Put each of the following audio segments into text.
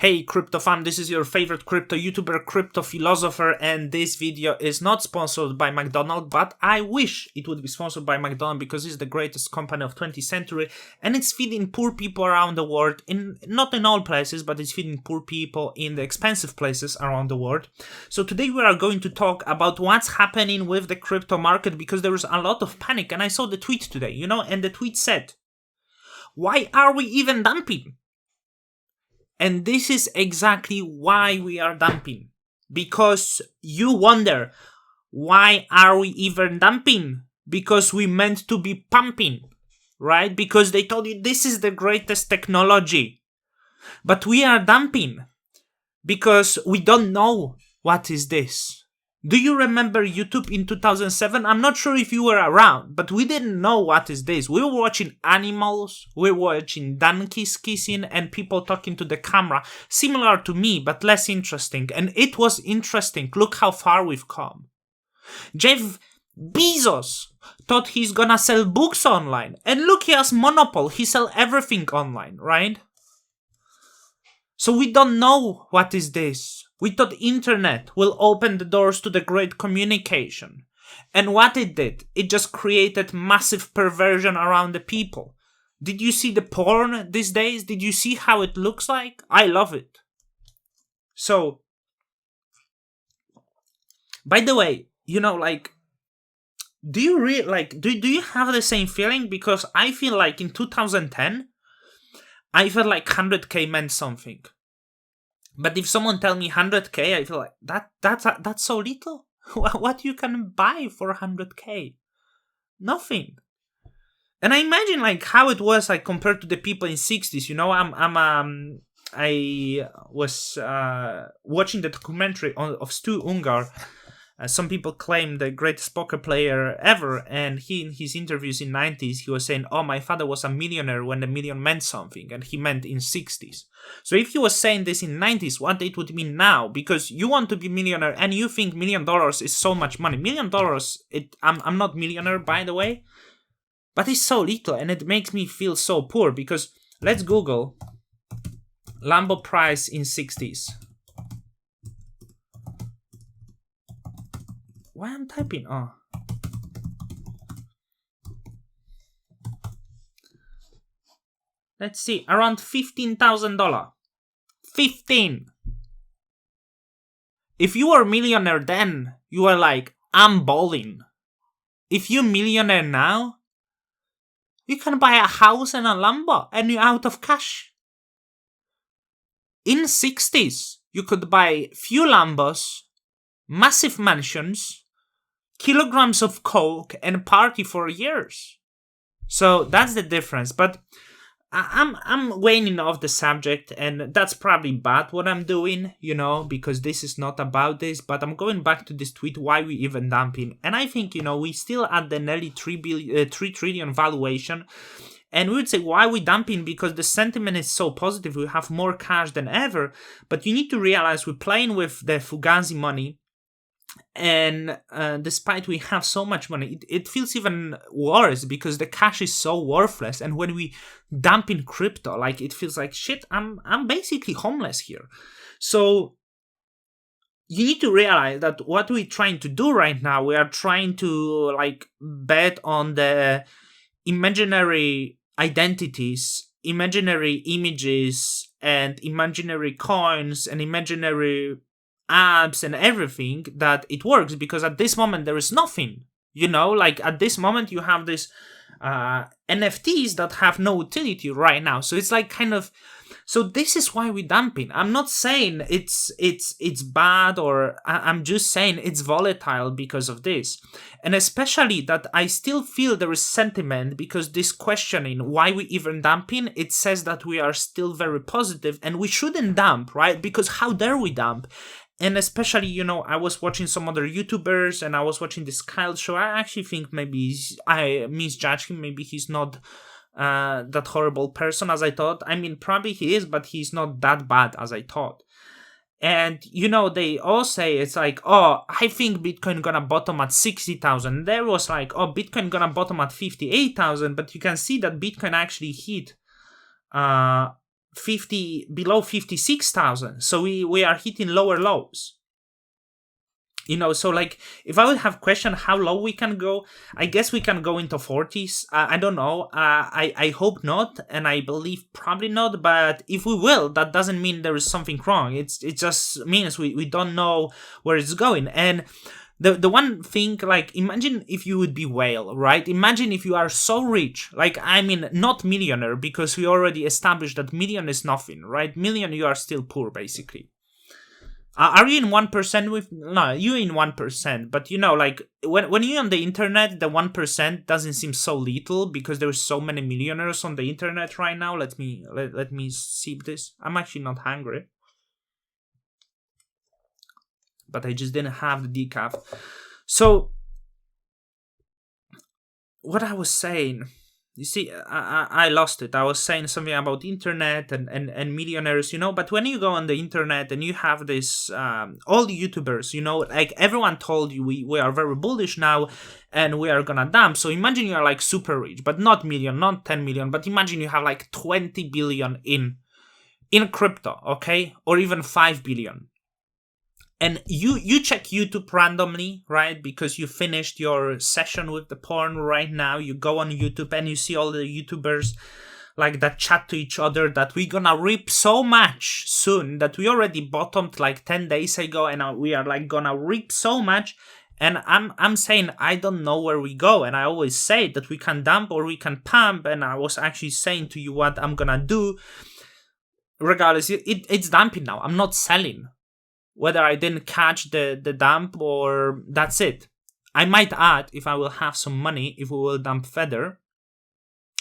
Hey crypto fan, this is your favorite crypto YouTuber, crypto philosopher, and this video is not sponsored by McDonald's, but I wish it would be sponsored by McDonald's because it's the greatest company of 20th century and it's feeding poor people around the world, not in all places, but it's feeding poor people in the expensive places around the world. So today we are going to talk about what's happening with the crypto market because there is a lot of panic, and I saw the tweet today, and the tweet said, "Why are we even dumping?" And this is exactly why we are dumping. Because you wonder, why are we even dumping? Because we meant to be pumping, right? Because they told you this is the greatest technology. But we are dumping because we don't know what is this. Do you remember YouTube in 2007? I'm not sure if you were around, but we didn't know what is this. We were watching animals, we were watching donkeys kissing and people talking to the camera, similar to me, but less interesting. And it was interesting. Look how far we've come. Jeff Bezos thought he's gonna sell books online. And look, he has Monopoly. He sells everything online, right? So we don't know what is this. We thought internet will open the doors to the great communication. And what it did, it just created massive perversion around the people. Did you see the porn these days? Did you see how it looks like? I love it. So, by the way, do you do you have the same feeling? Because I feel like in 2010, I felt like 100k meant something. But if someone tell me 100k, I feel like that's so little. What you can buy for 100k? Nothing. And I imagine how it was compared to the people in 60s. I was watching the documentary of Stu Ungar. Some people claim the greatest poker player ever, and he, in his interviews in 90s, he was saying, "Oh, my father was a millionaire when the million meant something," and he meant in 60s. So if he was saying this in 90s, what it would mean now? Because you want to be millionaire and you think $1 million is so much money. $1 million, I'm not millionaire, by the way, but it's so little, and it makes me feel so poor. Because let's Google Lambo price in 60s. Why I'm typing? Oh. Let's see. Around $15,000. 15. If you were a millionaire then, you were like, I'm balling. If you're a millionaire now, you can buy a house and a Lambo and you're out of cash. In 60s, you could buy few Lambos, massive mansions, kilograms of coke, and party for years. So that's the difference. But I'm waning off the subject, and that's probably bad what I'm doing, because this is not about this. But I'm going back to this tweet, why we even dumping. And I think, we still at the nearly 3 trillion valuation. And we would say, why are we dumping? Because the sentiment is so positive. We have more cash than ever. But you need to realize we're playing with the Fugazi money. And despite we have so much money, it feels even worse because the cash is so worthless. And when we dump in crypto, it feels like shit. I'm basically homeless here. So you need to realize that what we're trying to do right now, we are trying to bet on the imaginary identities, imaginary images, and imaginary coins and imaginary apps and everything that it works, because at this moment there is nothing, at this moment you have this NFTs that have no utility right now. So it's so this is why we're dumping. I'm not saying it's bad, or I'm just saying it's volatile because of this. And especially that I still feel there is sentiment, because this questioning why we even dumping, it says that we are still very positive and we shouldn't dump, right? Because how dare we dump? And especially, I was watching some other YouTubers and I was watching this Kyle show. I actually think maybe I misjudged him. Maybe he's not that horrible person as I thought. I mean, probably he is, but he's not that bad as I thought. And, they all say it's oh, I think Bitcoin gonna bottom at 60,000. There was oh, Bitcoin gonna bottom at 58,000. But you can see that Bitcoin actually hit below 56,000. So we are hitting lower lows. So like if I would have questioned how low we can go, I guess we can go into 40s. I don't know. I hope not, and I believe probably not. But if we will, that doesn't mean there is something wrong. It just means we don't know where it's going. And the one thing, like, imagine if you would be whale, right? Imagine if you are so rich, like, I mean, not millionaire, because we already established that million is nothing, right? Million, you are still poor, basically. Are you in 1% with... No, you in 1%, but like, when you're on the internet, the 1% doesn't seem so little, because there's so many millionaires on the internet right now. Let me sip this. I'm actually not hungry, but I just didn't have the decaf. So, what I was saying... You see, I lost it. I was saying something about internet and millionaires, but when you go on the internet and you have this, all the YouTubers, like everyone told you we are very bullish now and we are gonna dump. So imagine you're like super rich, but not million, not 10 million, but imagine you have like 20 billion in crypto, okay? Or even 5 billion. And you check YouTube randomly, right? Because you finished your session with the porn right now. You go on YouTube and you see all the YouTubers like that chat to each other that we're gonna rip so much soon, that we already bottomed like 10 days ago, and we are like gonna rip so much. And I'm saying I don't know where we go, and I always say that we can dump or we can pump, and I was actually saying to you what I'm gonna do. Regardless, it's dumping now. I'm not selling. Whether I didn't catch the dump or that's it. I might add if I will have some money, if we will dump further.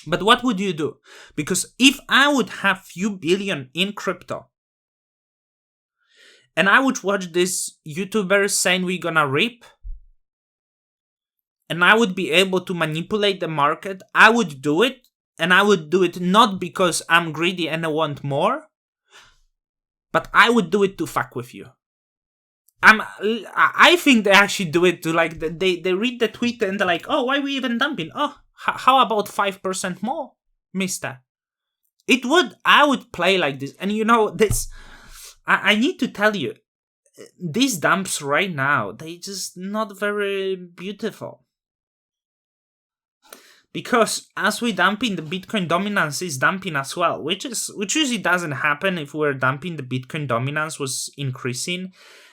But what would you do? Because if I would have few billion in crypto and I would watch this YouTuber saying we're gonna rip, and I would be able to manipulate the market, I would do it. And I would do it not because I'm greedy and I want more, but I would do it to fuck with you. I think they actually do it to, like, they read the tweet and they're like, oh, why are we even dumping? Oh, how about 5% more, mister? I would play like this. And this, I need to tell you, these dumps right now, they just not very beautiful. Because as we dumping, the Bitcoin dominance is dumping as well, which usually doesn't happen. If we're dumping, the Bitcoin dominance was increasing.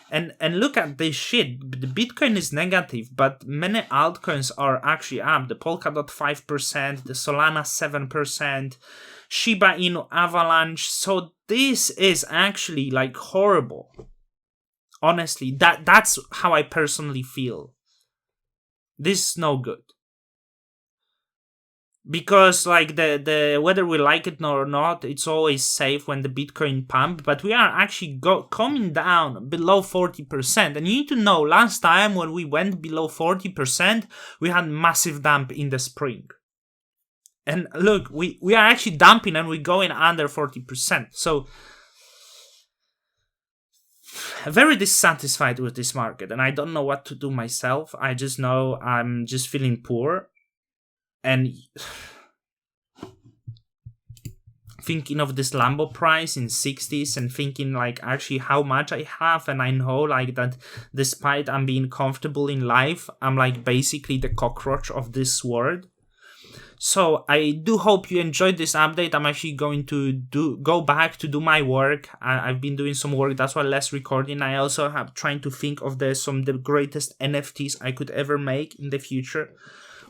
And look at this shit. The Bitcoin is negative, but many altcoins are actually up. The Polkadot 5%, the Solana 7%, Shiba Inu Avalanche. So this is actually like horrible. Honestly, that's how I personally feel. This is no good. Because like the whether we like it or not, it's always safe when the Bitcoin pump, but we are actually coming down below 40%. And you need to know, last time when we went below 40%, we had massive dump in the spring. And look, we are actually dumping and we're going under 40%. So very dissatisfied with this market, and I don't know what to do myself. I just know I'm just feeling poor. And thinking of this Lambo price in 60s and thinking like actually how much I have, and I know like that despite I'm being comfortable in life, I'm like basically the cockroach of this world. So I do hope you enjoyed this update. I'm actually going to go back to do my work. I've been doing some work, that's why less recording. I also have trying to think of the greatest NFTs I could ever make in the future.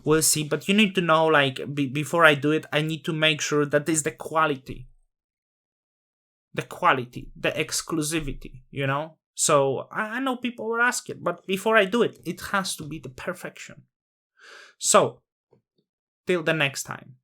We'll see, but you need to know, like, before I do it, I need to make sure that is the quality, the exclusivity, So I know people were asking, but before I do it, it has to be the perfection. So, till the next time.